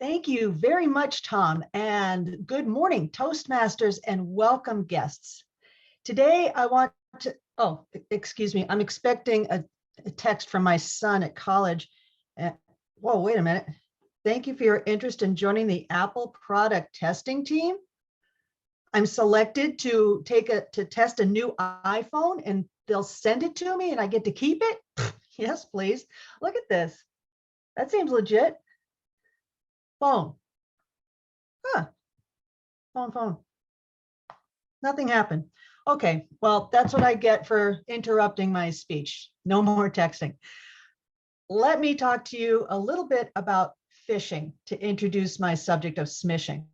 Thank you very much, Tom, and good morning, Toastmasters, and welcome guests. Today, I want to, excuse me, I'm expecting a text from my son at college. Whoa, wait a minute. Thank you for your interest in joining the Apple product testing team. I'm selected to test a new iPhone, and they'll send it to me and I get to keep it. Yes, please. Look at this. That seems legit. Phone. Huh. Phone. Nothing happened. Okay, well, that's what I get for interrupting my speech. No more texting. Let me talk to you a little bit about phishing to introduce my subject of smishing.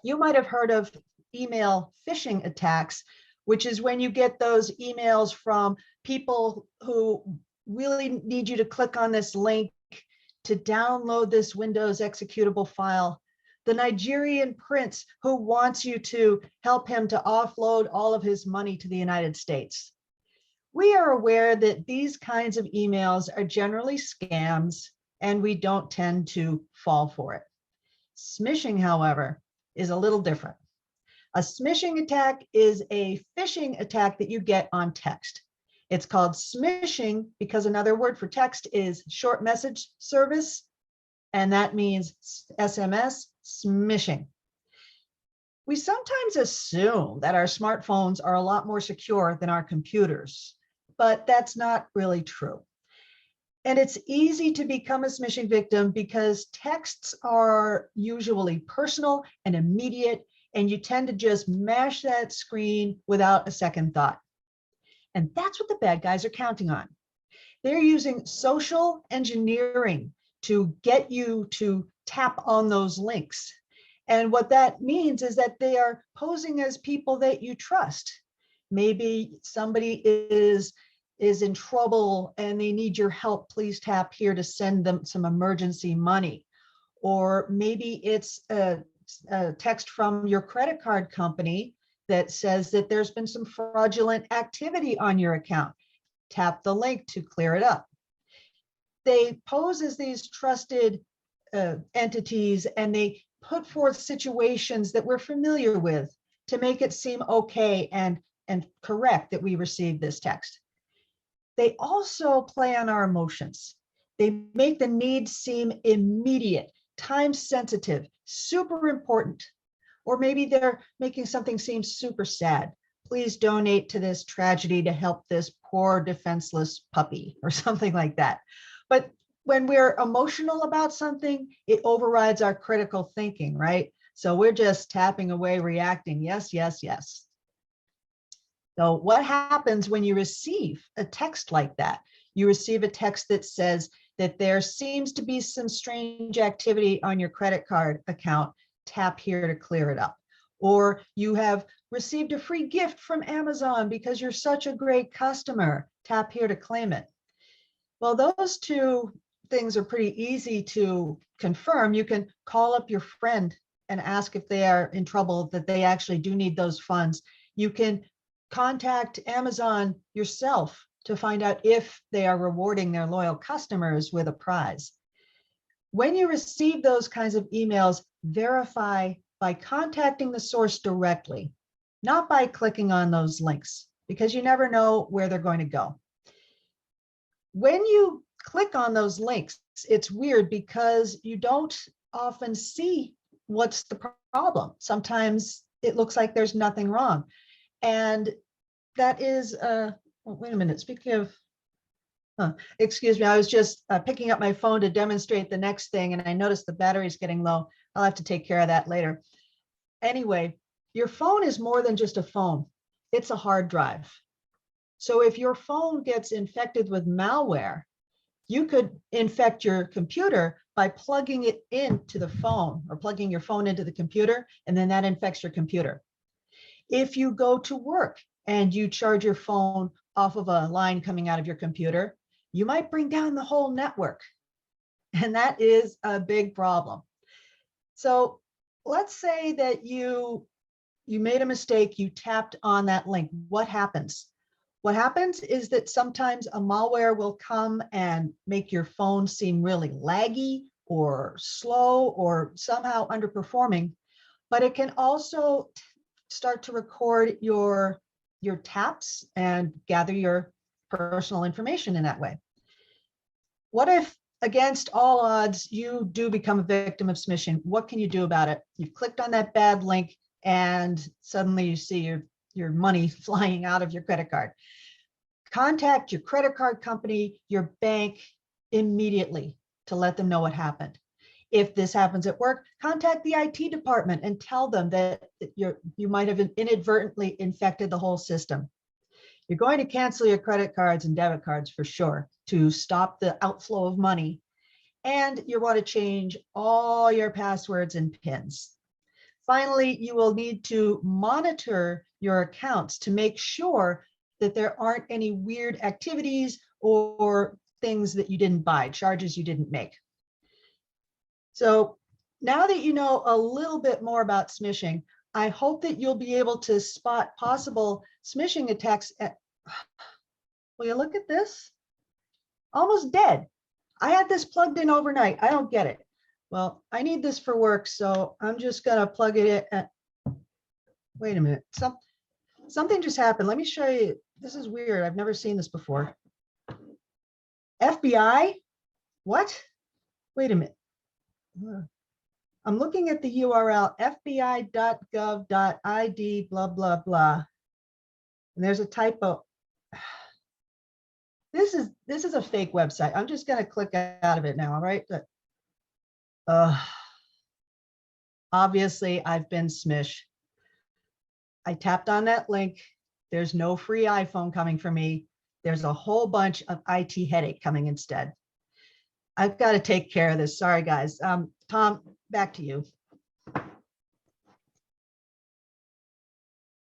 You might have heard of email phishing attacks, which is when you get those emails from people who really need you to click on this link to download this Windows executable file. The Nigerian prince who wants you to help him to offload all of his money to the United States. We are aware that these kinds of emails are generally scams, and we don't tend to fall for it. Smishing, however, is a little different. A smishing attack is a phishing attack that you get on text. It's called smishing because another word for text is short message service, and that means SMS, smishing. We sometimes assume that our smartphones are a lot more secure than our computers, but that's not really true. And it's easy to become a smishing victim because texts are usually personal and immediate, and you tend to just mash that screen without a second thought. And that's what the bad guys are counting on. They're using social engineering to get you to tap on those links. And what that means is that they are posing as people that you trust. Maybe somebody is in trouble and they need your help. Please tap here to send them some emergency money. Or maybe it's a text from your credit card company that says that there's been some fraudulent activity on your account. Tap the link to clear it up. They pose as these trusted entities, and they put forth situations that we're familiar with to make it seem okay and correct that we received this text. They also play on our emotions. They make the need seem immediate, time sensitive, super important. Or maybe they're making something seem super sad. Please donate to this tragedy to help this poor defenseless puppy or something like that. But when we're emotional about something, it overrides our critical thinking, right? So we're just tapping away, reacting, yes, yes, yes. So what happens when you receive a text like that? You receive a text that says that there seems to be some strange activity on your credit card account. Tap here to clear it up. Or you have received a free gift from Amazon because you're such a great customer. Tap here to claim it. Well, those two things are pretty easy to confirm. You can call up your friend and ask if they are in trouble, that they actually do need those funds. You can contact Amazon yourself to find out if they are rewarding their loyal customers with a prize. When you receive those kinds of emails, verify by contacting the source directly, not by clicking on those links, because you never know where they're going to go. When you click on those links, it's weird because you don't often see what's the problem. Sometimes it looks like there's nothing wrong. And that is, wait a minute, speaking of, excuse me, I was just picking up my phone to demonstrate the next thing, and I noticed the battery's getting low. I'll have to take care of that later. Anyway, your phone is more than just a phone. It's a hard drive. So if your phone gets infected with malware, you could infect your computer by plugging it into the phone, or plugging your phone into the computer, and then that infects your computer. If you go to work and you charge your phone off of a line coming out of your computer, you might bring down the whole network. And that is a big problem. So let's say that you made a mistake, you tapped on that link. What happens? What happens is that sometimes a malware will come and make your phone seem really laggy, or slow or somehow underperforming, but it can also start to record your taps and gather your personal information in that way. What if, against all odds, you do become a victim of smishing? What can you do about it? You've clicked on that bad link and suddenly you see your money flying out of your credit card. Contact your credit card company, your bank immediately to let them know what happened. If this happens at work, contact the IT department and tell them that you might have inadvertently infected the whole system. You're going to cancel your credit cards and debit cards for sure to stop the outflow of money. And you want to change all your passwords and PINs. Finally, you will need to monitor your accounts to make sure that there aren't any weird activities or things that you didn't buy, charges you didn't make. So now that you know a little bit more about smishing, I hope that you'll be able to spot possible smishing attacks. Will you look at this? Almost dead. I had this plugged in overnight. I don't get it. Well, I need this for work, so I'm just gonna plug it in. Wait a minute. Something just happened. Let me show you. This is weird. I've never seen this before. FBI? What? Wait a minute. I'm looking at the URL fbi.gov.id blah blah blah. And there's a typo. This is a fake website. I'm just going to click out of it now, all right? Obviously, I've been smished. I tapped on that link. There's no free iPhone coming for me. There's a whole bunch of IT headache coming instead. I've got to take care of this. Sorry, guys. Tom, back to you.